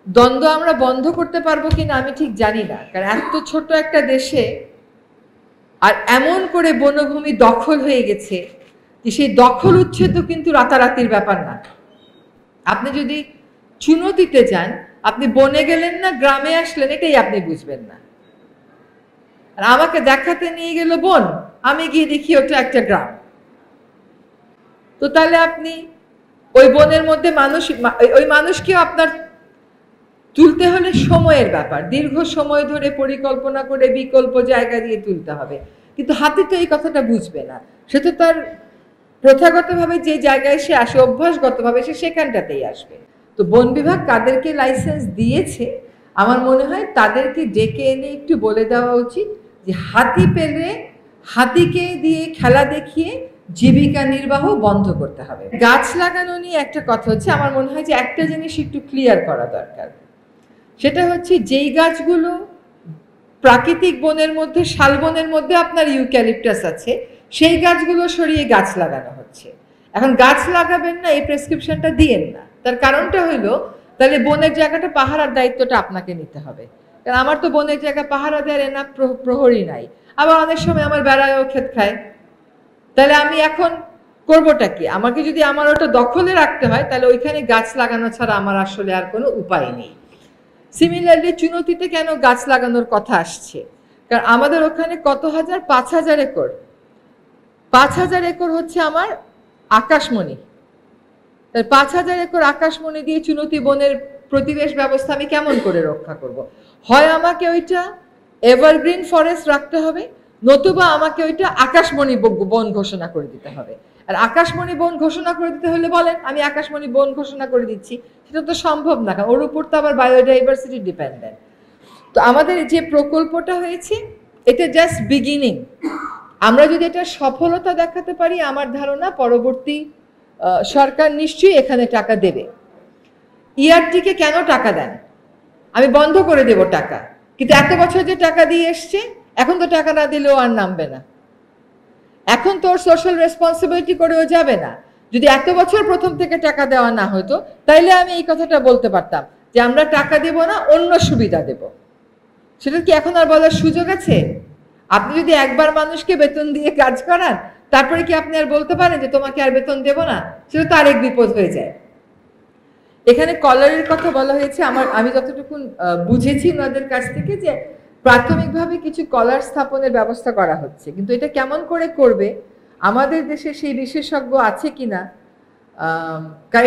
দ্বন্দ্ব আমরা বন্ধ করতে পারবো কিনা আমি ঠিক জানি না, কারণ এত ছোট একটা দেশে আর এমন করে বনভূমি দখল হয়ে গেছে যে সেই দখল উচ্ছেদ কিন্তু রাতারাতির ব্যাপার না। আপনি যদি চুনো দিতে যান, আপনি বনে গেলেন না গ্রামে আসলেন, এটাই আপনি বুঝবেন না। আর আমাকে দেখাতে নিয়ে গেল বন, আমি গিয়ে দেখি ওটা একটা গ্রাম। তো তাহলে আপনি ওই বনের মধ্যে ওই মানুষকেও আপনার তুলতে হলে সময়ের ব্যাপার, দীর্ঘ সময় ধরে পরিকল্পনা করে বিকল্প জায়গা দিয়ে তুলতে হবে। কিন্তু হাতি তো এই কথাটা বুঝবে না, সে তো তার প্রথাগতভাবে যে জায়গায় সে আসে, অভ্যাসগতভাবে সে সেখানটাতেই আসবে। তো বন বিভাগ কাদেরকে লাইসেন্স দিয়েছে আমার মনে হয় তাদেরকে ডেকে এনে একটু বলে দেওয়া উচিত যে হাতি পেলে হাতিকে দিয়ে খেলা দেখিয়ে জীবিকা নির্বাহ বন্ধ করতে হবে। গাছ লাগানো নিয়ে একটা কথা হচ্ছে, আমার মনে হয় যে একটা জিনিস একটু ক্লিয়ার করা দরকার। সেটা হচ্ছে যেই গাছগুলো প্রাকৃতিক বনের মধ্যে, শালবনের মধ্যে আপনার ইউক্যালিপটাস আছে, সেই গাছগুলো সরিয়ে গাছ লাগানো হচ্ছে। এখন গাছ লাগাবেন না এই প্রেসক্রিপশনটা দিয়েন না, তার কারণটা হইলো তাহলে বনের জায়গাটা পাহারার দায়িত্বটা আপনাকে নিতে হবে। কারণ আমার তো বনের জায়গা পাহারা দেওয়ার না প্রহরী নাই, আবার অনেক সময় আমার বেড়ায়ও ক্ষেত খায়। তাহলে আমি এখন করবোটা কি? আমাকে যদি আমার ওটা দখলে রাখতে হয় তাহলে ওইখানে গাছ লাগানো ছাড়া আমার আসলে আর কোনো উপায় নেই। সিমিলারলি চুনতিতে কেন গাছ লাগানোর কথা আসছে? কারণ আমাদের ওখানে কত হাজার, 5,000 একর, 5,000 একর হচ্ছে আমার আকাশমণি। 5,000 একর আকাশমণি দিয়ে চুনতি বনের প্রতিবেশ ব্যবস্থা আমি কেমন করে রক্ষা করব? হয় আমাকে ওইটা এভারগ্রিন ফরেস্ট রাখতে হবে, নতুবা আমাকে ওইটা আকাশমণি বন ঘোষণা করে দিতে হবে। আর আকাশমণি বন ঘোষণা করে দিতে হলে বলেন আমি আকাশমণি বন ঘোষণা করে দিচ্ছি, সেটা তো সম্ভব না, কারণ ওর উপর তো আবার বায়োডাইভার্সিটি ডিপেন্ডেন্ট। তো আমাদের যে প্রকল্পটা হয়েছে এটা জাস্ট বিগিনিং। আমরা যদি এটা সফলতা দেখাতে পারি, আমার ধারণা পরবর্তী সরকার নিশ্চয়ই এখানে টাকা দেবে। ইআরটিকে কেন টাকা দেন? আমি বন্ধ করে দেব টাকা, কিন্তু এত বছর যে টাকা দিয়ে এসছে, এখন তো টাকা না দিলেও আর নামবে না। এখন তো ওর সোশ্যাল রেসপন্সিবিলিটি করেও যাবে না। যদি এত বছর প্রথম থেকে টাকা দেওয়া না হতো তাইলে আমি এই কথাটা বলতে পারতাম যে আমরা টাকা দেব না, অন্য সুবিধা দেব। সেটা কি এখন আর বলার সুযোগ আছে? আপনি যদি একবার মানুষকে বেতন দিয়ে কাজ করান, তারপরে কি আপনি আর বলতে পারেন যে তোমাকে আর বেতন দেব না? সেটা তো আরেক বিপদ হয়ে যায়। এখানে কলারের কথা বলা হয়েছে, আমি যতটুকু বুঝেছি ওনাদের কাছ থেকে যে প্রাথমিকভাবে কিছু কলার স্থাপনের ব্যবস্থা করা হচ্ছে, কিন্তু এটা কেমন করে করবে আমাদের দেশে সেই বিশেষজ্ঞ আছে কিনা,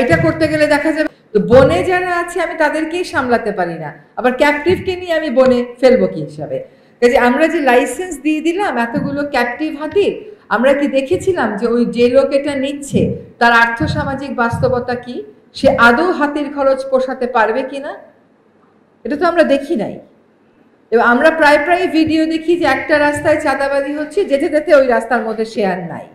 এটা করতে গেলে দেখা যাবে তো বনে যারা আছে আমি তাদেরকেই সামলাতে পারি না, আবার ক্যাপটিভকে নিয়ে আমি বনে ফেলবো কি হিসাবে? কাজে আমরা যে লাইসেন্স দিয়ে দিলাম এতগুলো ক্যাপটিভ হাতির, আমরা কি দেখেছিলাম যে ওই যে লোক এটা নিচ্ছে তার আর্থসামাজিক বাস্তবতা কি, সে আদৌ হাতির খরচ পোষাতে পারবে কিনা? এটা তো আমরা দেখি নাই। এবং আমরা প্রায় ভিডিও দেখি যে একটা রাস্তায় চাঁদাবাজি হচ্ছে, যেতে যেতে ওই রাস্তার মধ্যে সে আর নাই।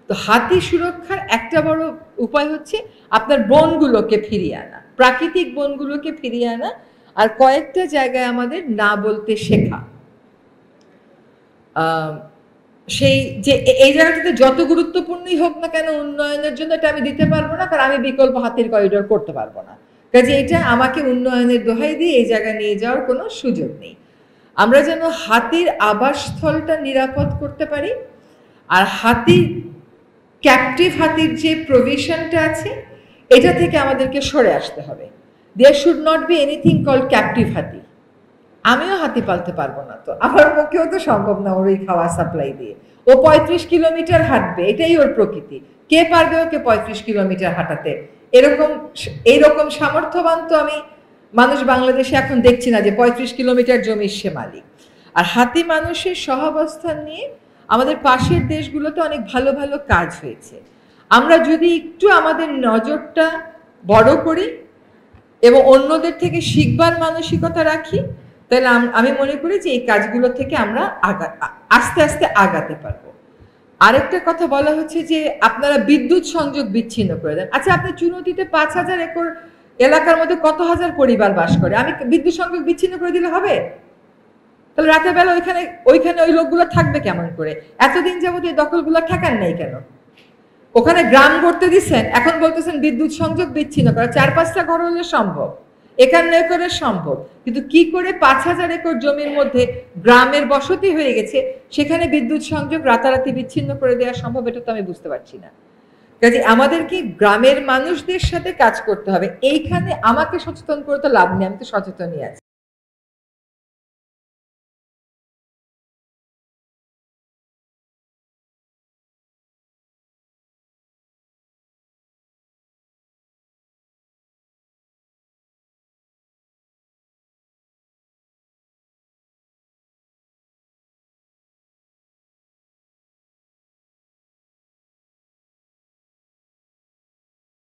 তো হাতি সুরক্ষার একটা বড় উপায় হচ্ছে আপনার বনগুলোকে ফিরিয়ে আনা, প্রাকৃতিক বনগুলোকে ফিরিয়ে আনা, আর কয়েকটা জায়গায় আমাদের না বলতে শেখা। সেই যে এই জায়গাটাতে যত গুরুত্বপূর্ণই হোক না কেন উন্নয়নের জন্য, এটা আমি দিতে পারবো না, কারণ আমি বিকল্প হাতির করিডোর করতে পারবো না। কাজে এটা আমাকে উন্নয়নের দোহাই দিয়ে এই জায়গায় নিয়ে যাওয়ার কোনো সুযোগ নেই। আমরা যেন হাতির আবাসস্থলটা নিরাপদ করতে পারি, আর হাতির ক্যাপটিভ হাতির যে প্রভিশনটা আছে এটা থেকে আমাদেরকে সরে আসতে হবে। There should not be anything called captive হাতি। আমিও হাতি পালতে পারবো না, তো আমার পক্ষেও তো সম্ভব না ওর ওই খাওয়া সাপ্লাই দিয়ে। ও 35 কিলোমিটার হাঁটবে, এটাই ওর প্রকৃতি। কে পারবে ওকে 35 কিলোমিটার হাঁটাতে? এইরকম সামর্থ্যবান তো আমি মানুষ বাংলাদেশে এখন দেখছি না যে 35 কিলোমিটার জমির সে মালিক। আর হাতি মানুষের সহাবস্থান নিয়ে আমাদের পাশের দেশগুলোতে অনেক ভালো ভালো কাজ হয়েছে। আমরা যদি একটু আমাদের নজরটা বড় করি এবং অন্যদের থেকে শিখবার মানসিকতা রাখি, তাহলে আমি মনে করি যে এই কাজগুলো থেকে আমরা আস্তে আস্তে আগাতে পারবো। আরেকটা কথা বলা হচ্ছে যে আপনারা বিদ্যুৎ সংযোগ বিচ্ছিন্ন করে দেন। আচ্ছা, আপনি চুনতিতে 5,000 একর এলাকার মধ্যে কত হাজার পরিবার বাস করে, আমি বিদ্যুৎ সংযোগ বিচ্ছিন্ন করে দিলে হবে? তাহলে রাতের বেলা ওইখানে ওই লোকগুলো থাকবে কেমন করে? এতদিন যাবত এই দখলগুলো ঠেকান নাই কেন? ওখানে গ্রাম গড়তে দিচ্ছেন, এখন বলতেছেন বিদ্যুৎ সংযোগ বিচ্ছিন্ন করা, 4-5টা ঘর হলে সম্ভব। 51 একরে সম্ভব, কিন্তু কি করে 5000 একর জমির মধ্যে গ্রামের বসতি হয়ে গেছে সেখানে বিদ্যুৎ সংযোগ রাতারাতি বিচ্ছিন্ন করে দেওয়া সম্ভব, এটা তো আমি বুঝতে পারছি না। কাজে আমাদের কি গ্রামের মানুষদের সাথে কাজ করতে হবে। এইখানে আমাকে সচেতন করে তো লাভ নেই, আমি তো সচেতনই আছি।